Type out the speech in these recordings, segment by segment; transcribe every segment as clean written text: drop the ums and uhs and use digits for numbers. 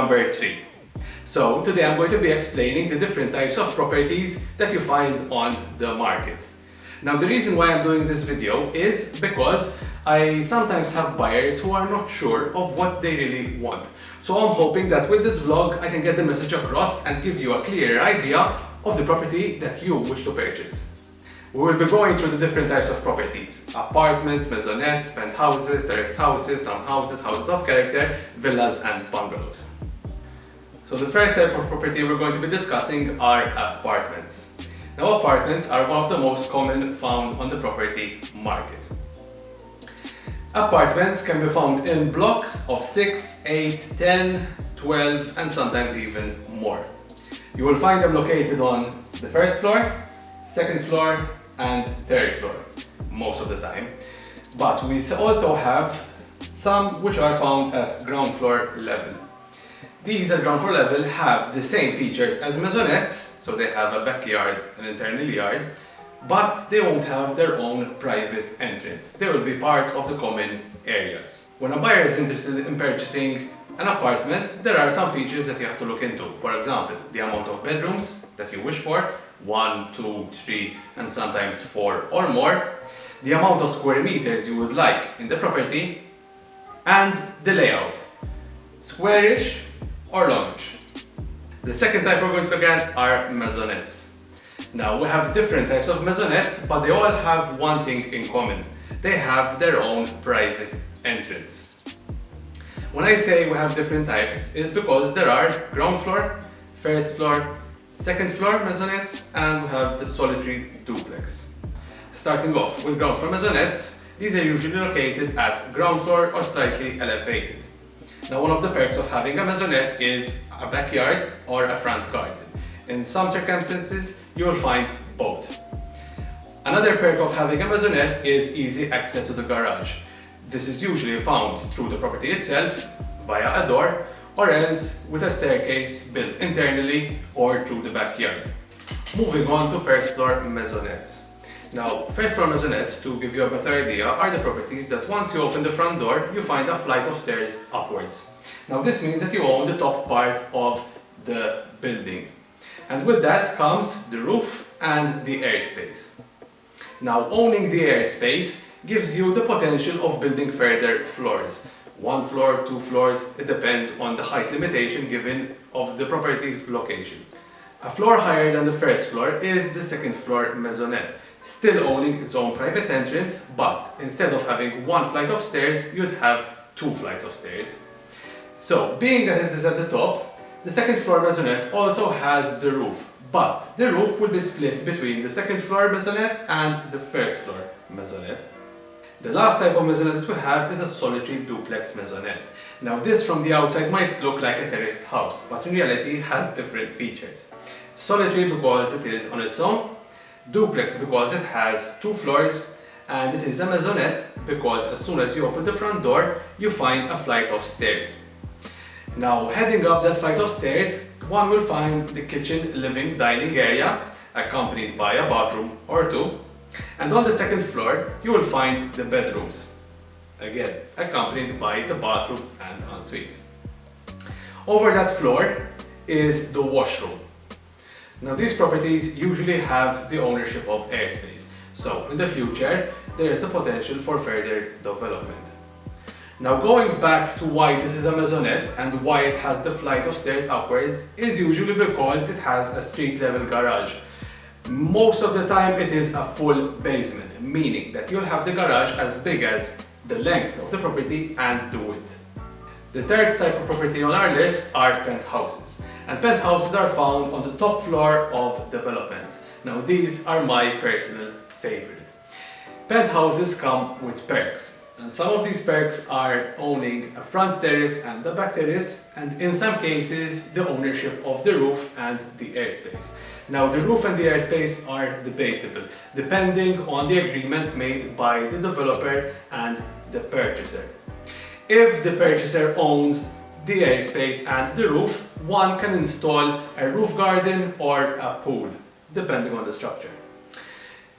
number 3. So today I'm going to be explaining the different types of properties that you find on the market. Now the reason why I'm doing this video is because I sometimes have buyers who are not sure of what they really want. So I'm hoping that with this vlog I can get the message across and give you a clearer idea of the property that you wish to purchase. We will be going through the different types of properties: apartments, maisonettes, penthouses, terraced houses, townhouses, houses of character, villas and bungalows. So the first type of property we're going to be discussing are apartments. Now apartments are one of the most common found on the property market. Apartments can be found in blocks of 6, 8, 10, 12 and sometimes even more. You will find them located on the first floor, second floor and third floor most of the time. But we also have some which are found at ground floor level. These at ground floor level have the same features as maisonettes, so they have a backyard and internal yard, but they won't have their own private entrance. They will be part of the common areas. When a buyer is interested in purchasing an apartment, there are some features that you have to look into. For example, the amount of bedrooms that you wish for, 1, 2, 3 and sometimes 4 or more, the amount of square meters you would like in the property, and the layout, squarish or longish. The second type we're going to look at are maisonettes. Now we have different types of maisonettes, but they all have one thing in common. They have their own private entrance. When I say we have different types, it's because there are ground floor, first floor, second floor maisonettes, and we have the solitary duplex. Starting off with ground floor maisonettes, these are usually located at ground floor or slightly elevated. Now one of the perks of having a maisonette is a backyard or a front garden. In some circumstances, you will find both. Another perk of having a maisonette is easy access to the garage. This is usually found through the property itself, via a door, or else with a staircase built internally or through the backyard. Moving on to first floor maisonettes. Now, first floor maisonettes, to give you a better idea, are the properties that once you open the front door, you find a flight of stairs upwards. Now this means that you own the top part of the building. And with that comes the roof and the airspace. Now owning the airspace gives you the potential of building further floors. 1 floor, 2 floors, it depends on the height limitation given of the property's location. A floor higher than the first floor is the second floor maisonette, still owning its own private entrance, but instead of having 1 flight of stairs, you'd have 2 flights of stairs. So, being that it is at the top, the second floor maisonette also has the roof, but the roof will be split between the second floor maisonette and the first floor maisonette. The last type of maisonette that we have is a solitary duplex maisonette. Now this from the outside might look like a terraced house, but in reality it has different features. Solitary because it is on its own, duplex because it has 2 floors, and it is a maisonette because as soon as you open the front door, you find a flight of stairs. Now heading up that flight of stairs, one will find the kitchen, living, dining area, accompanied by a bathroom or 2. And on the second floor, you will find the bedrooms, again accompanied by the bathrooms and en-suites. Over that floor is the washroom. Now these properties usually have the ownership of airspace, so in the future there is the potential for further development. Now going back to why this is a maisonette and why it has the flight of stairs upwards is usually because it has a street level garage. Most of the time it is a full basement, meaning that you'll have the garage as big as the length of the property and the width. The third type of property on our list are penthouses. And penthouses are found on the top floor of developments. Now these are my personal favorite. Penthouses come with perks. And some of these perks are owning a front terrace and a back terrace, and in some cases the ownership of the roof and the airspace. Now the roof and the airspace are debatable, depending on the agreement made by the developer and the purchaser. If the purchaser owns the airspace and the roof, one can install a roof garden or a pool, depending on the structure.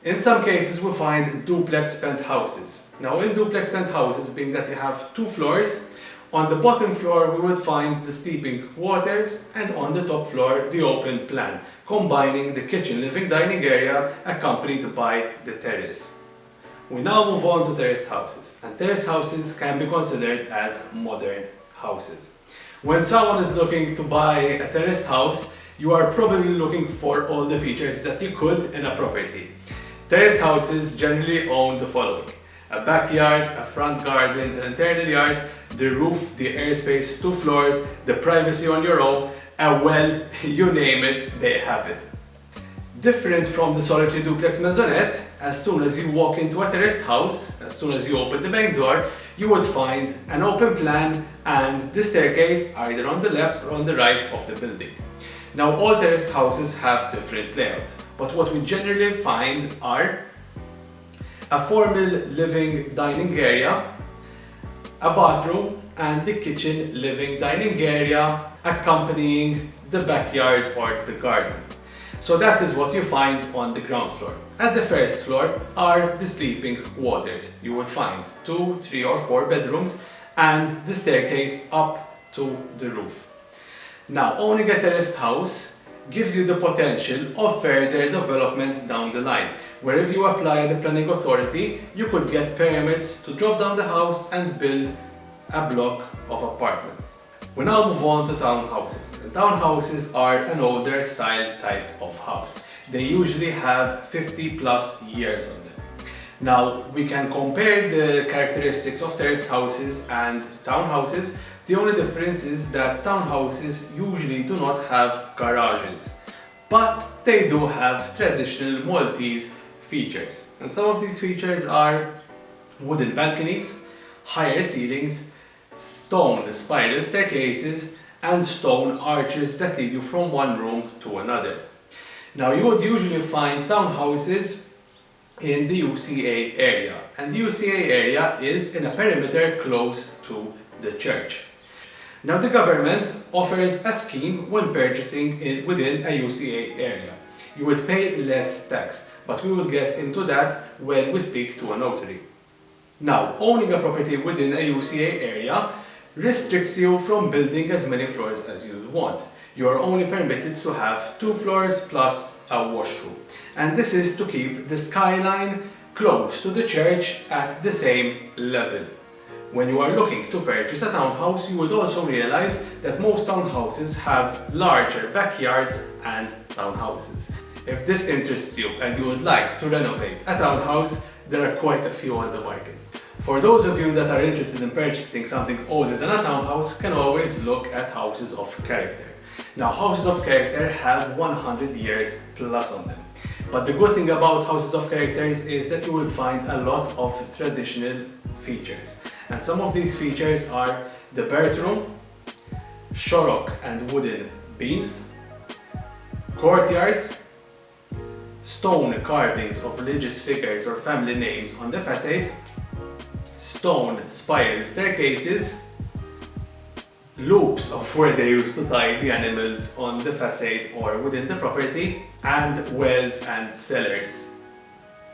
In some cases we find duplex penthouses. Now in duplex penthouses, being that you have 2 floors, On the bottom floor, we would find the sleeping quarters, and on the top floor, the open plan, combining the kitchen, living, dining area accompanied by the terrace. We now move on to terraced houses, and terraced houses can be considered as modern houses. When someone is looking to buy a terraced house, you are probably looking for all the features that you could in a property. Terraced houses generally own the following: a backyard, a front garden, an internal yard, the roof, the airspace, 2 floors, the privacy on your own, a well, you name it, they have it. Different from the solitary duplex maisonette, as soon as you walk into a terraced house, as soon as you open the main door, you would find an open plan and the staircase either on the left or on the right of the building. Now, all terraced houses have different layouts, but what we generally find are a formal living dining area, a bathroom, and the kitchen living dining area accompanying the backyard or the garden. So that is what you find on the ground floor. At the first floor are the sleeping quarters. You would find 2, 3 or 4 bedrooms and the staircase up to the roof. Now, owning a terraced house gives you the potential of further development down the line, where if you apply the planning authority, you could get permits to drop down the house and build a block of apartments. We now move on to townhouses. And townhouses are an older style type of house. They usually have 50 plus years on them. Now, we can compare the characteristics of terraced houses and townhouses. The only difference is that townhouses usually do not have garages, but they do have traditional Maltese features. And some of these features are wooden balconies, higher ceilings, stone spiral staircases, and stone arches that lead you from one room to another. Now, you would usually find townhouses in the UCA area, and the UCA area is in a perimeter close to the church. Now, the government offers a scheme when purchasing within a UCA area. You would pay less tax, but we will get into that when we speak to a notary. Now, owning a property within a UCA area restricts you from building as many floors as you want. You are only permitted to have 2 floors plus a washroom. And this is to keep the skyline close to the church at the same level. When you are looking to purchase a townhouse, you would also realize that most townhouses have larger backyards and townhouses. If this interests you and you would like to renovate a townhouse, there are quite a few on the market. For those of you that are interested in purchasing something older than a townhouse, can always look at houses of character. Now, houses of character have 100 years plus on them. But the good thing about houses of characters is that you will find a lot of traditional features. And some of these features are the bedroom, shorrock and wooden beams, courtyards, stone carvings of religious figures or family names on the facade, stone spiral staircases, loops of where they used to tie the animals on the facade or within the property, and wells and cellars.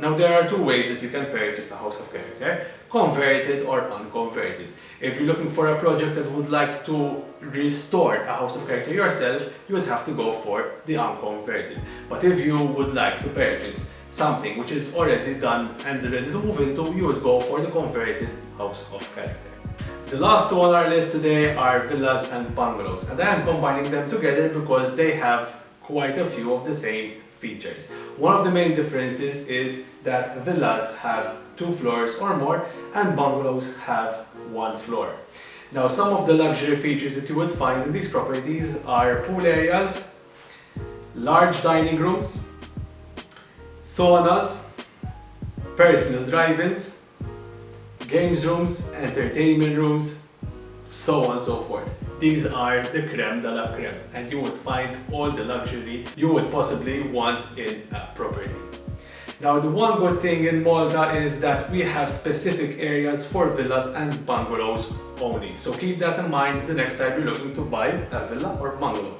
Now, there are 2 ways that you can purchase a house of character: converted or unconverted. If you're looking for a project that would like to restore a house of character yourself, you would have to go for the unconverted. But if you would like to purchase something which is already done and ready to move into, you would go for the converted house of character. The last 2 on our list today are villas and bungalows, and I am combining them together because they have quite a few of the same features. One of the main differences is that villas have 2 floors or more and bungalows have 1 floor. Now, some of the luxury features that you would find in these properties are pool areas, large dining rooms, saunas, personal drive-ins, games rooms, entertainment rooms, so on and so forth. These are the creme de la creme, and you would find all the luxury you would possibly want in a property. Now, the one good thing in Malta is that we have specific areas for villas and bungalows only. So keep that in mind the next time you're looking to buy a villa or bungalow.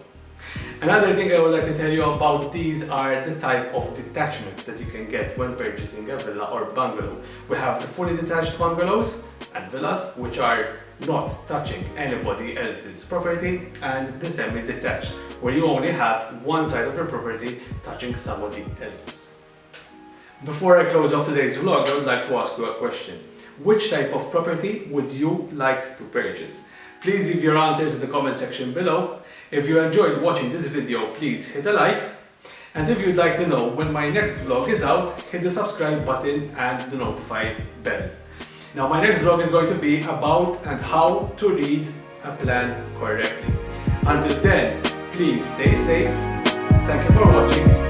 Another thing I would like to tell you about these are the type of detachment that you can get when purchasing a villa or bungalow. We have the fully detached bungalows and villas, which are not touching anybody else's property, and the semi-detached, where you only have one side of your property touching somebody else's. Before I close off today's vlog, I would like to ask you a question. Which type of property would you like to purchase? Please leave your answers in the comment section below. If you enjoyed watching this video, please hit a like. And if you'd like to know when my next vlog is out, hit the subscribe button and the notify bell. Now my next vlog is going to be about and how to read a plan correctly. Until then, please stay safe. Thank you for watching.